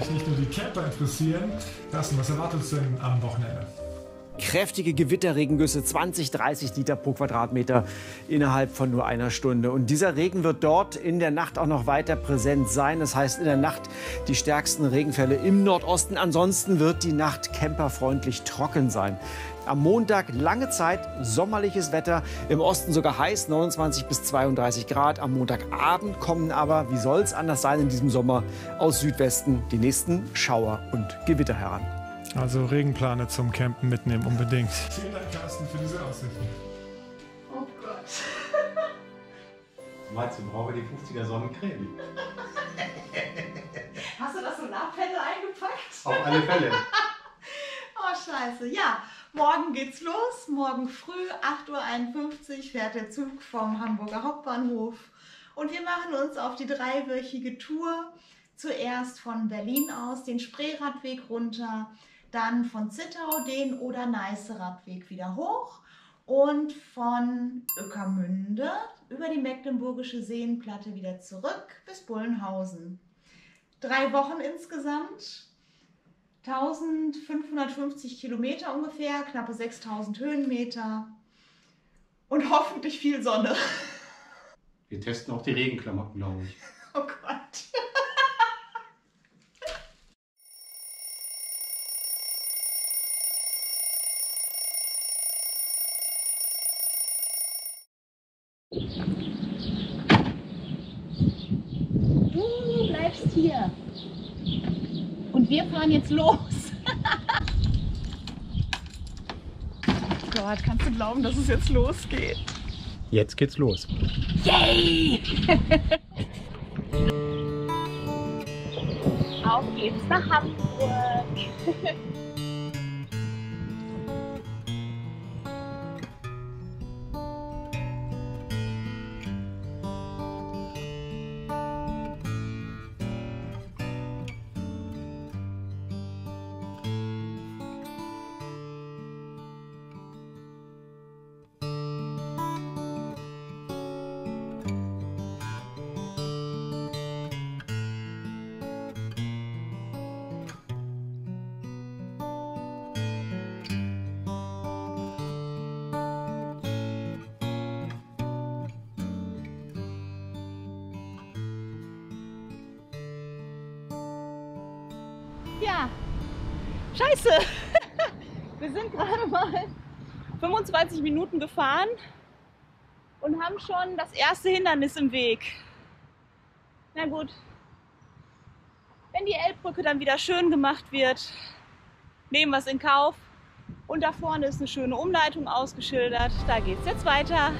sich nicht nur die Camper interessieren. Carsten, was erwartet uns denn am Wochenende? Kräftige Gewitterregengüsse, 20, 30 Liter pro Quadratmeter innerhalb von nur einer Stunde. Und dieser Regen wird dort in der Nacht auch noch weiter präsent sein. Das heißt, in der Nacht die stärksten Regenfälle im Nordosten. Ansonsten wird die Nacht camperfreundlich trocken sein. Am Montag lange Zeit sommerliches Wetter, im Osten sogar heiß, 29 bis 32 Grad. Am Montagabend kommen aber, wie soll es anders sein in diesem Sommer, aus Südwesten die nächsten Schauer und Gewitter heran. Also Regenplane zum Campen mitnehmen unbedingt. Vielen Dank, Carsten, für diese Aussichten. Oh Gott. Meinst du, brauchen wir die 50er Sonnencreme? Hast du das Solarpanel eingepackt? Auf alle Fälle. Oh, scheiße. Ja, morgen geht's los. Morgen früh, 8:51 Uhr, fährt der Zug vom Hamburger Hauptbahnhof. Und wir machen uns auf die 3-wöchige Tour. Zuerst von Berlin aus den Spreeradweg runter, dann von Zittau den Oder-Neiße-Radweg wieder hoch und von Ueckermünde über die Mecklenburgische Seenplatte wieder zurück bis Bullenhausen. 3 Wochen insgesamt, 1550 Kilometer ungefähr, knappe 6000 Höhenmeter und hoffentlich viel Sonne. Wir testen auch die Regenklamotten, glaube ich. Oh Gott. Du bleibst hier. Und wir fahren jetzt los. Gott, kannst du glauben, dass es jetzt losgeht? Jetzt geht's los. Yay! Auf geht's nach Hamburg. Ja, scheiße. Wir sind gerade mal 25 Minuten gefahren und haben schon das erste Hindernis im Weg. Na gut, wenn die Elbbrücke dann wieder schön gemacht wird, nehmen wir es in Kauf. Und da vorne ist eine schöne Umleitung ausgeschildert. Da geht es jetzt weiter.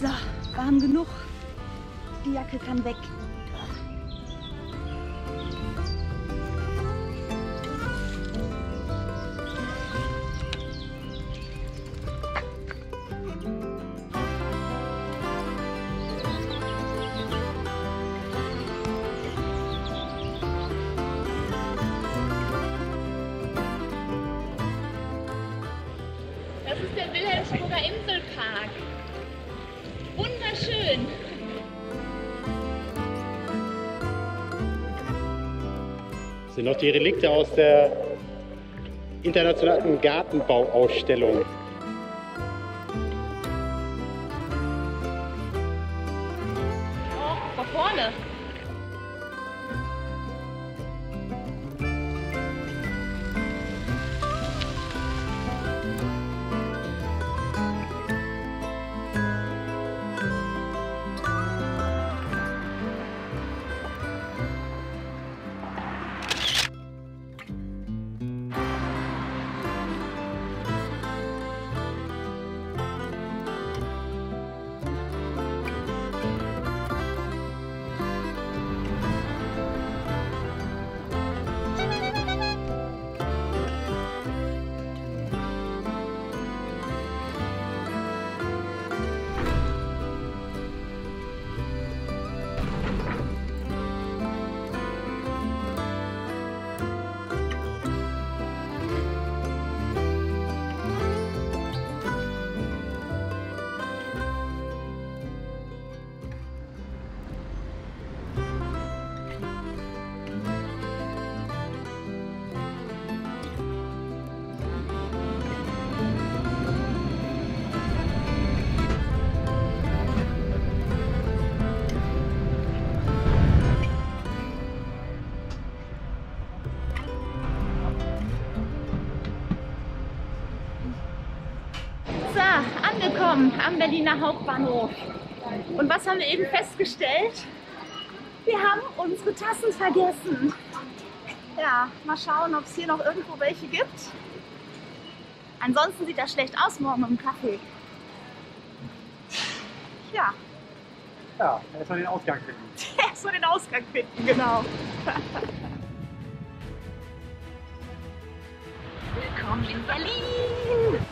So, warm genug. Die Jacke kann weg. Das ist der Wilhelmsburger Inselpark. Wunderschön. Das sind noch die Relikte aus der internationalen Gartenbauausstellung. Oh, da vorne. angekommen am Berliner Hauptbahnhof. Und was haben wir eben festgestellt? Wir haben unsere Tassen vergessen. Ja, mal schauen, ob es hier noch irgendwo welche gibt. Ansonsten sieht das schlecht aus morgen im Café. Ja. Ja, erstmal den Ausgang finden. Erstmal den Ausgang finden, genau. Willkommen in Berlin!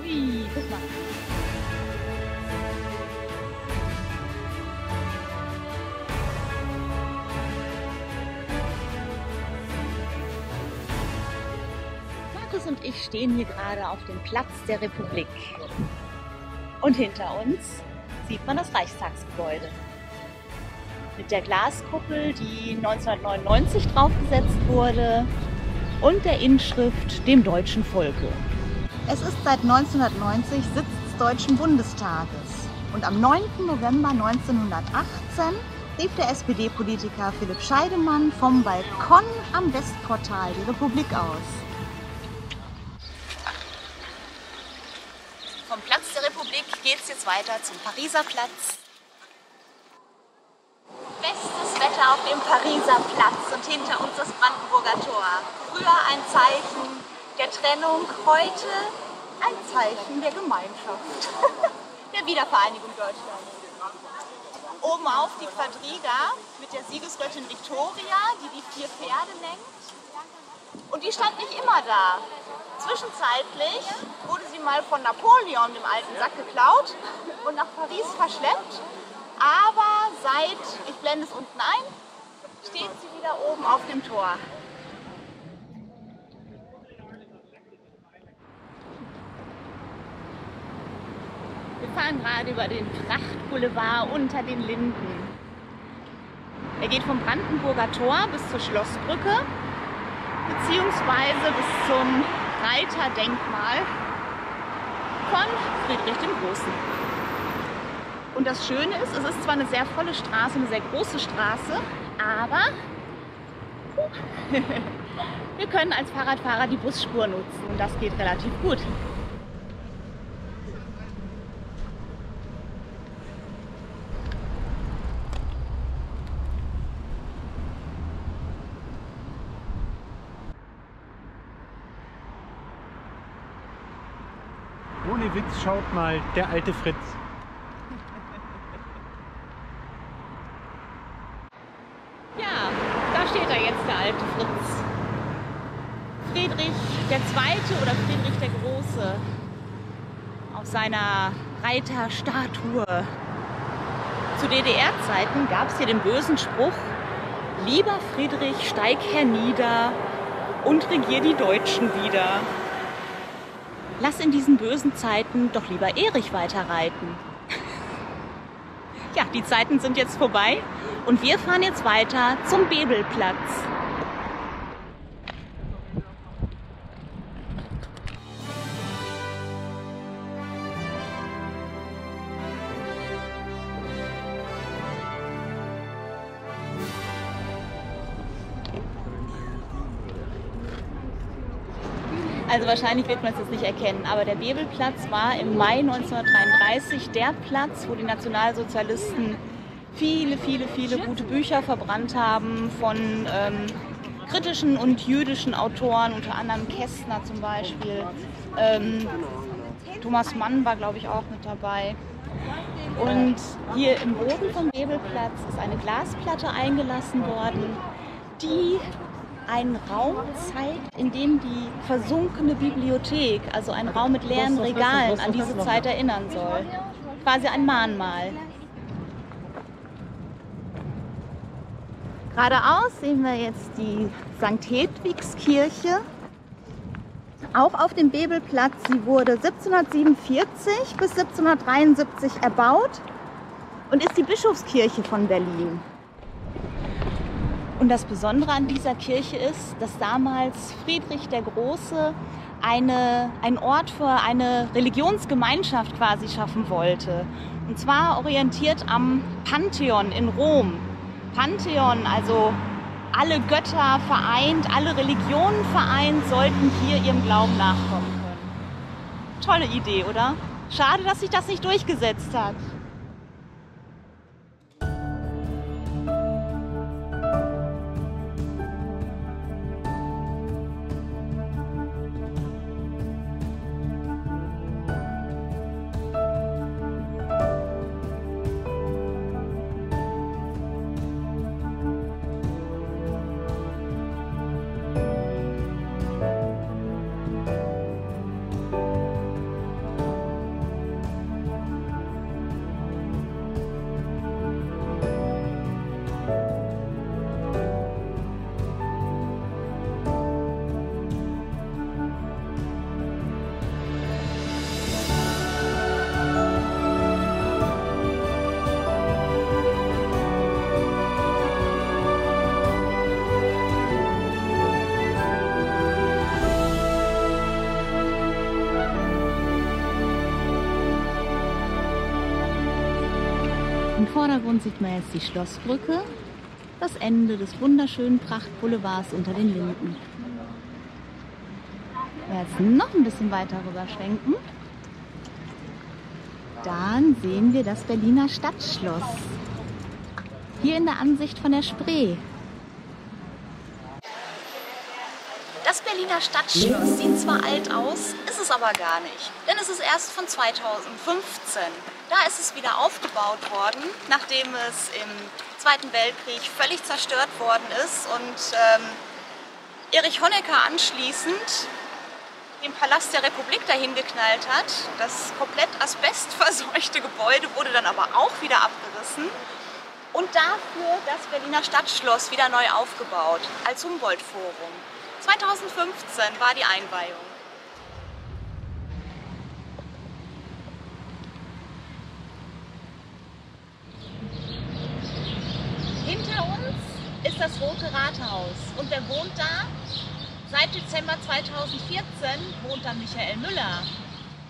Ui, guck mal. Markus und ich stehen hier gerade auf dem Platz der Republik. Und hinter uns sieht man das Reichstagsgebäude. Mit der Glaskuppel, die 1999 draufgesetzt wurde, und der Inschrift dem deutschen Volke. Es ist seit 1990 Sitz des Deutschen Bundestages. Und am 9. November 1918 rief der SPD-Politiker Philipp Scheidemann vom Balkon am Westportal die Republik aus. Vom Platz der Republik geht es jetzt weiter zum Pariser Platz. Bestes Wetter auf dem Pariser Platz und hinter uns das Brandenburger Tor. Früher ein Zeichen der Trennung, heute ein Zeichen der Gemeinschaft, der Wiedervereinigung Deutschlands. Oben auf die Quadriga mit der Siegesgöttin Victoria, die 4 Pferde lenkt. Und die stand nicht immer da. Zwischenzeitlich wurde sie mal von Napoleon, dem alten Sack, geklaut und nach Paris verschleppt. Aber seit, ich blende es unten ein, steht sie wieder oben auf dem Tor. Wir fahren gerade über den Prachtboulevard unter den Linden. Er geht vom Brandenburger Tor bis zur Schlossbrücke, beziehungsweise bis zum Reiterdenkmal von Friedrich dem Großen. Und das Schöne ist, es ist zwar eine sehr volle Straße, eine sehr große Straße, aber wir können als Fahrradfahrer die Busspur nutzen und das geht relativ gut. Ohne Witz, schaut mal, der alte Fritz. Ja, da steht er jetzt, der alte Fritz. Friedrich II. Oder Friedrich der Große auf seiner Reiterstatue. Zu DDR-Zeiten gab es hier den bösen Spruch: Lieber Friedrich, steig hernieder und regier die Deutschen wieder. Lass in diesen bösen Zeiten doch lieber Erich weiterreiten. Ja, die Zeiten sind jetzt vorbei und wir fahren jetzt weiter zum Bebelplatz. Also wahrscheinlich wird man es jetzt nicht erkennen, aber der Bebelplatz war im Mai 1933 der Platz, wo die Nationalsozialisten viele gute Bücher verbrannt haben von kritischen und jüdischen Autoren, unter anderem Kästner zum Beispiel. Thomas Mann war, glaube ich, auch mit dabei. Und hier im Boden vom Bebelplatz ist eine Glasplatte eingelassen worden, die einen Raum zeigt, in dem die versunkene Bibliothek, also ein Raum mit leeren Regalen, an diese Zeit erinnern soll. Quasi ein Mahnmal. Geradeaus sehen wir jetzt die St. Hedwigskirche, auch auf dem Bebelplatz. Sie wurde 1747 bis 1773 erbaut und ist die Bischofskirche von Berlin. Und das Besondere an dieser Kirche ist, dass damals Friedrich der Große einen Ort für eine Religionsgemeinschaft quasi schaffen wollte. Und zwar orientiert am Pantheon in Rom. Pantheon, also alle Götter vereint, alle Religionen vereint, sollten hier ihrem Glauben nachkommen können. Tolle Idee, oder? Schade, dass sich das nicht durchgesetzt hat. Im Vordergrund sieht man jetzt die Schlossbrücke, das Ende des wunderschönen Prachtboulevards unter den Linden. Wenn wir jetzt noch ein bisschen weiter rüber schwenken, dann sehen wir das Berliner Stadtschloss. Hier in der Ansicht von der Spree. Das Berliner Stadtschloss sieht zwar alt aus, ist es aber gar nicht. Denn es ist erst von 2015. Da ist es wieder aufgebaut worden, nachdem es im Zweiten Weltkrieg völlig zerstört worden ist und Erich Honecker anschließend den Palast der Republik dahin geknallt hat. Das komplett asbestverseuchte Gebäude wurde dann aber auch wieder abgerissen und dafür das Berliner Stadtschloss wieder neu aufgebaut als Humboldt-Forum. 2015 war die Einweihung. Hinter uns ist das Rote Rathaus. Und wer wohnt da? Seit Dezember 2014 wohnt da Michael Müller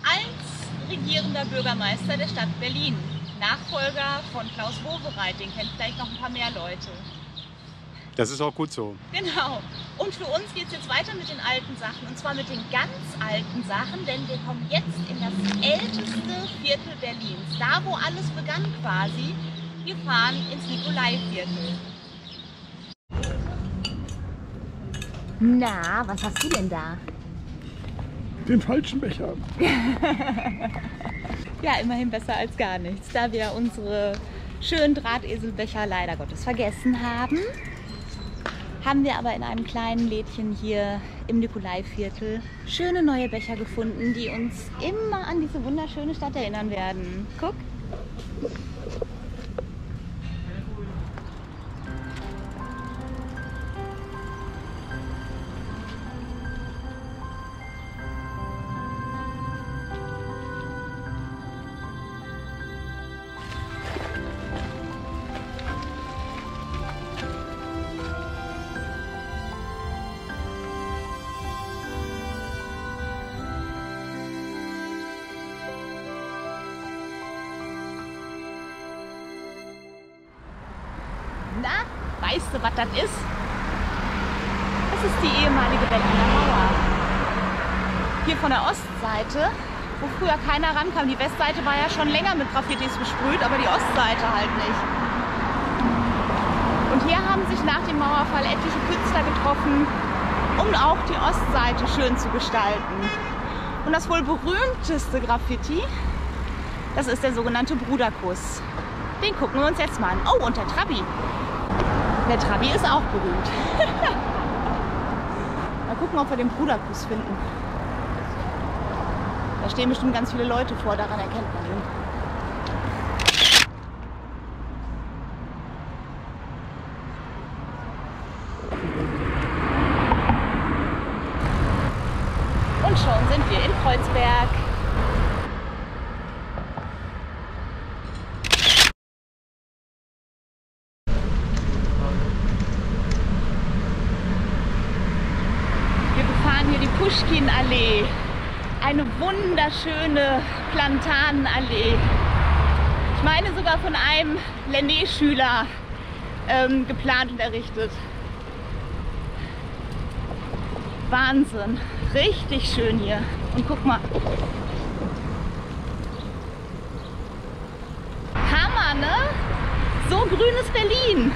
als regierender Bürgermeister der Stadt Berlin. Nachfolger von Klaus Wowereit, den kennt vielleicht noch ein paar mehr Leute. Das ist auch gut so. Genau. Und für uns geht es jetzt weiter mit den alten Sachen. Und zwar mit den ganz alten Sachen, denn wir kommen jetzt in das älteste Viertel Berlins. Da, wo alles begann quasi. Wir fahren ins Nikolaiviertel. Na, was hast du denn da? Den falschen Becher. Ja, immerhin besser als gar nichts. Da wir unsere schönen Drahteselbecher leider Gottes vergessen haben, haben wir aber in einem kleinen Lädchen hier im Nikolaiviertel schöne neue Becher gefunden, die uns immer an diese wunderschöne Stadt erinnern werden. Guck! Na, weißt du, was das ist? Das ist die ehemalige Berliner Mauer. Hier von der Ostseite, wo früher keiner rankam. Die Westseite war ja schon länger mit Graffitis besprüht, aber die Ostseite halt nicht. Und hier haben sich nach dem Mauerfall etliche Künstler getroffen, um auch die Ostseite schön zu gestalten. Und das wohl berühmteste Graffiti, das ist der sogenannte Bruderkuss. Den gucken wir uns jetzt mal an. Oh, und der Trabi. Der Trabi ist auch berühmt. Mal gucken, ob wir den Bruderkuss finden. Da stehen bestimmt ganz viele Leute vor, daran erkennt man ihn. Und schon sind wir in Kreuzberg. Benjaminallee. Eine wunderschöne Platanenallee. Ich meine sogar von einem Lenné-Schüler geplant und errichtet. Wahnsinn. Richtig schön hier. Und guck mal. Hammer, ne? So grün ist Berlin.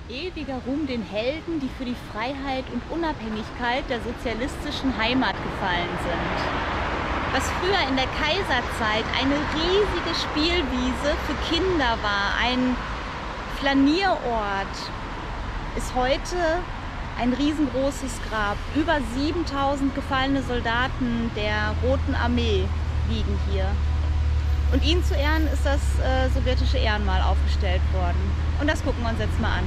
Ewiger Ruhm den Helden, die für die Freiheit und Unabhängigkeit der sozialistischen Heimat gefallen sind. Was früher in der Kaiserzeit eine riesige Spielwiese für Kinder war, ein Flanierort, ist heute ein riesengroßes Grab. Über 7000 gefallene Soldaten der Roten Armee liegen hier. Und ihnen zu Ehren ist das sowjetische Ehrenmal aufgestellt worden. Und das gucken wir uns jetzt mal an.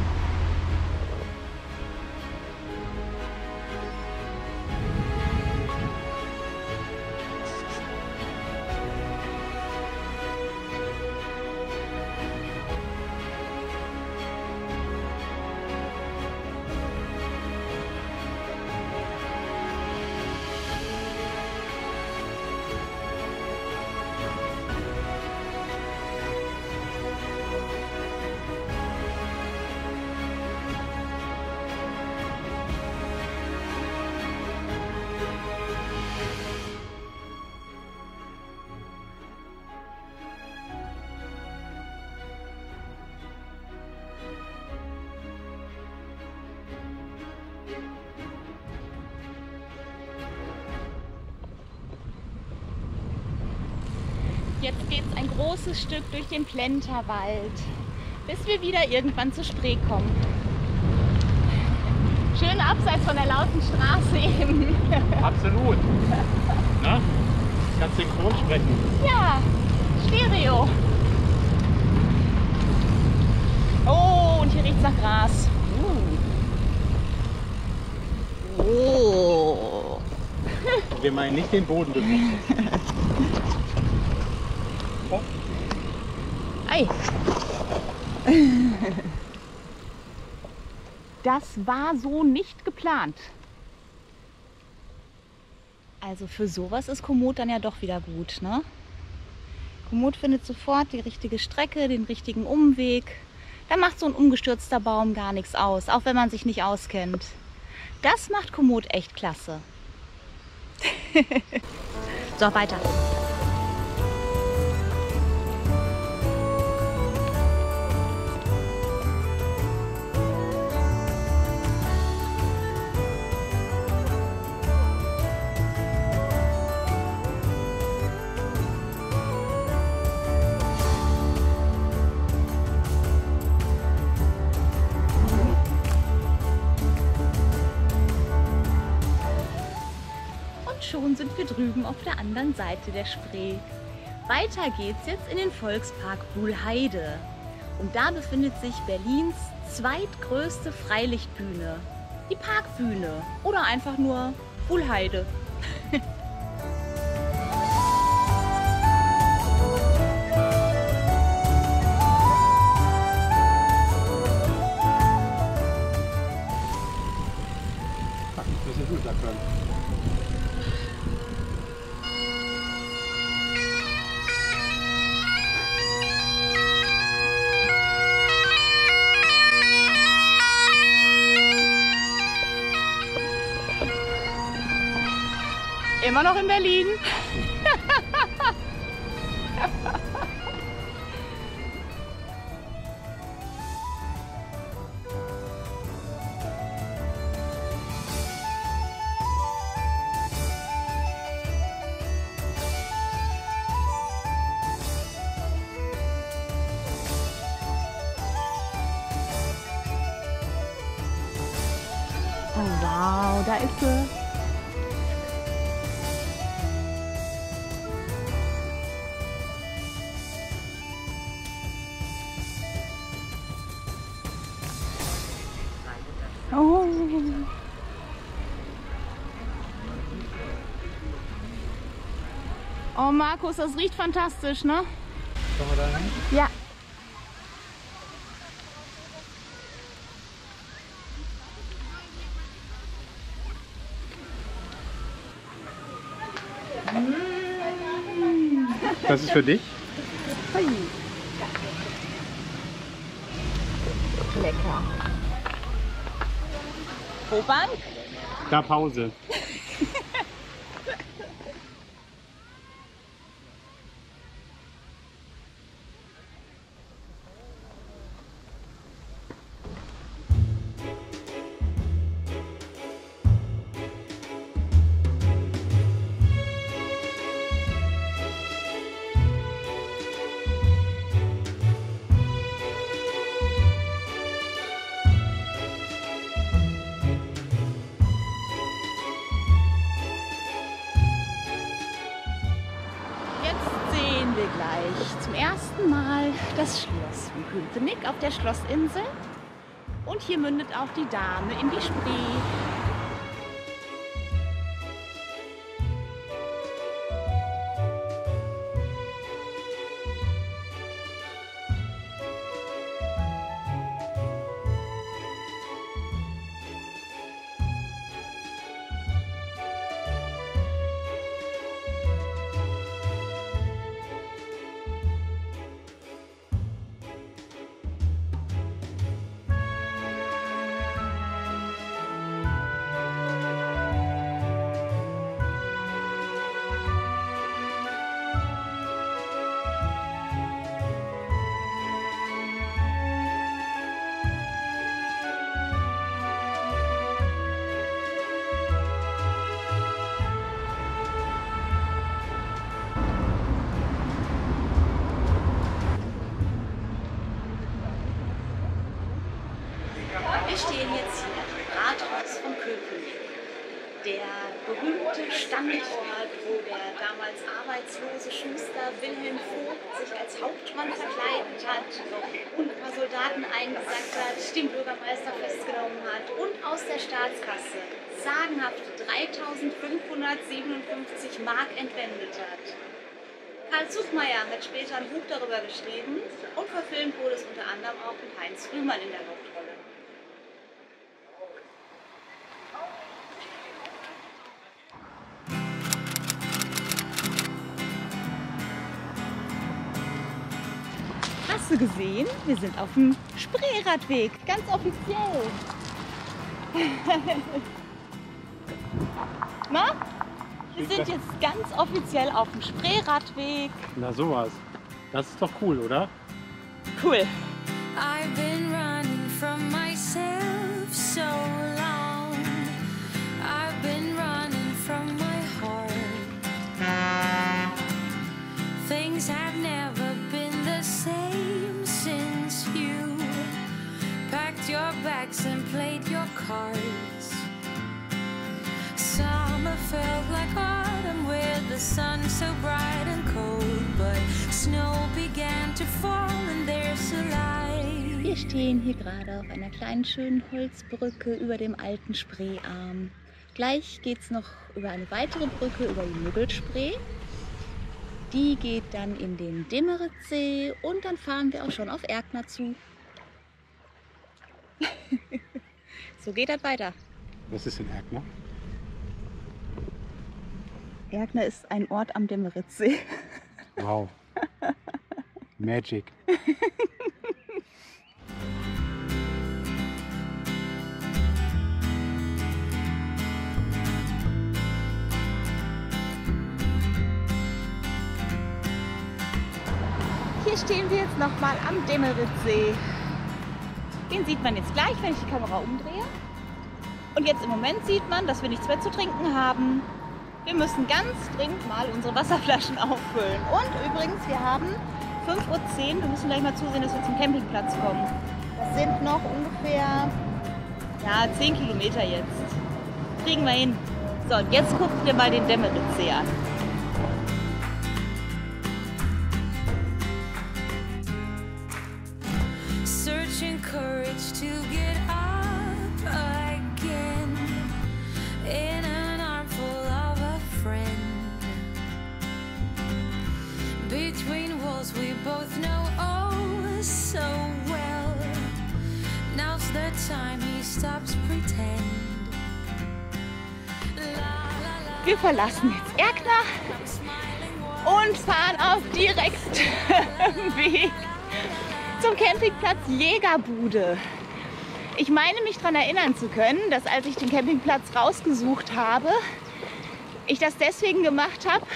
Jetzt geht es ein großes Stück durch den Plenterwald, bis wir wieder irgendwann zur Spree kommen. Schön abseits von der lauten Straße eben. Absolut. Na? Kannst synchron sprechen. Ja, Stereo. Oh, und hier riecht es nach Gras. Oh. Wir meinen nicht den Boden bewegen. Ei. Das war so nicht geplant. Also für sowas ist Komoot dann ja doch wieder gut, ne? Komoot findet sofort die richtige Strecke, den richtigen Umweg. Da macht so ein umgestürzter Baum gar nichts aus, auch wenn man sich nicht auskennt. Das macht Komoot echt klasse. So, weiter. Schon sind wir drüben auf der anderen Seite der Spree. Weiter geht's jetzt in den Volkspark Wuhlheide. Und da befindet sich Berlins zweitgrößte Freilichtbühne. Die Parkbühne oder einfach nur Wuhlheide. Das ist gut, sagt man. Immer noch in Berlin. Oh wow, da ist sie. Oh. Oh Markus, das riecht fantastisch, ne? Kommen wir da hin? Ja. Das ist für dich. Hui. Lecker. Wo Bank? Da Pause. Zum ersten Mal das Schloss von Köpenick auf der Schlossinsel. Und hier mündet auch die Dahme in die Spree. Wir stehen jetzt hier im Rathaus von Köpenick. Der berühmte Standort, wo der damals arbeitslose Schuster Wilhelm Vogt sich als Hauptmann verkleidet hat und ein paar Soldaten eingesackt hat, den Bürgermeister festgenommen hat und aus der Staatskasse sagenhafte 3.557 Mark entwendet hat. Karl Zuckmayer hat später ein Buch darüber geschrieben und verfilmt wurde es unter anderem auch mit Heinz Rühmann in der Hauptrolle. Hast du gesehen? Wir sind auf dem Spreeradweg, ganz offiziell. Na? Wir sind jetzt ganz offiziell auf dem Spreeradweg. Na sowas. Das ist doch cool, oder? Cool. I've been running from myself so long. I've been running from my heart. Things have never been the same since you packed your bags and played your cards. Summer felt like autumn with the sun so bright and cold, but snow began to fall and there's a light. Wir stehen hier gerade auf einer kleinen schönen Holzbrücke über dem alten Spreearm. Gleich geht es noch über eine weitere Brücke über die Müggelspree. Die geht dann in den Demmeretsee und dann fahren wir auch schon auf Erkner zu. So geht das weiter. Was ist in Erkner? Erkner ist ein Ort am Demmeretsee. Wow. Magic. Hier stehen wir jetzt nochmal am Demmeretsee. Den sieht man jetzt gleich, wenn ich die Kamera umdrehe. Und jetzt im Moment sieht man, dass wir nichts mehr zu trinken haben. Wir müssen ganz dringend mal unsere Wasserflaschen auffüllen. Und übrigens, wir haben 5:10 Uhr. Wir müssen gleich mal zusehen, dass wir zum Campingplatz kommen. Das sind noch ungefähr 10 Kilometer jetzt. Kriegen wir hin. So, und jetzt gucken wir mal den Demmeretsee an. Searching courage to get up again in an armful of a friend. Between walls we both know oh so well. Now's the time he stops pretend. Wir verlassen jetzt Erkner und fahren auf direktem Weg zum Campingplatz Jägerbude. Ich meine mich daran erinnern zu können, dass als ich den Campingplatz rausgesucht habe, ich das deswegen gemacht habe,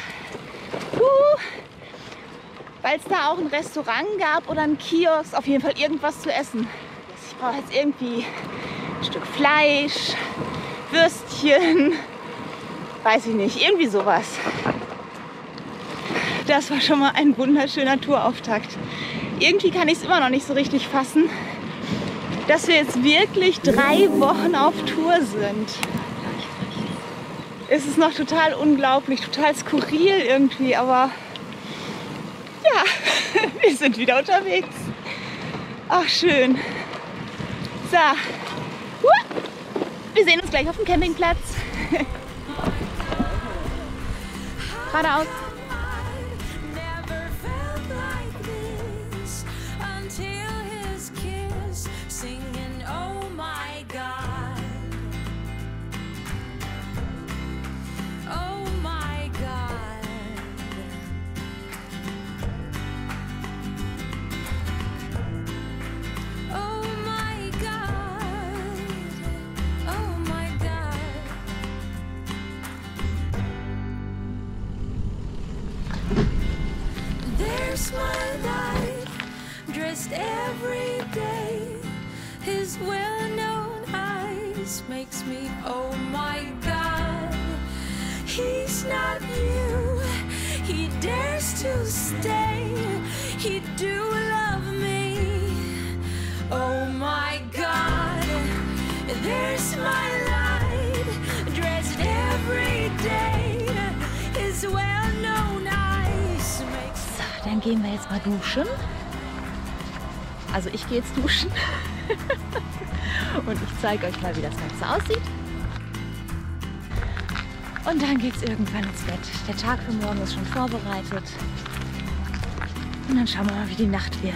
weil es da auch ein Restaurant gab oder ein Kiosk, auf jeden Fall irgendwas zu essen. Ich brauche jetzt irgendwie ein Stück Fleisch, Würstchen, weiß ich nicht, irgendwie sowas. Das war schon mal ein wunderschöner Tourauftakt. Irgendwie kann ich es immer noch nicht so richtig fassen, dass wir jetzt wirklich 3 Wochen auf Tour sind. Es ist noch total unglaublich, total skurril irgendwie, aber ja, wir sind wieder unterwegs. Ach, schön. So, wir sehen uns gleich auf dem Campingplatz. Geradeaus. My life, dressed every day, his well-known eyes makes me, oh my God, he's not you, he dares to stay, he do love me, oh my God, there's my light, dressed every day, his well-known eyes makes. Dann gehen wir jetzt mal duschen. Also ich gehe jetzt duschen. Und ich zeige euch mal, wie das Ganze aussieht. Und dann geht es irgendwann ins Bett. Der Tag für morgen ist schon vorbereitet. Und dann schauen wir mal, wie die Nacht wird.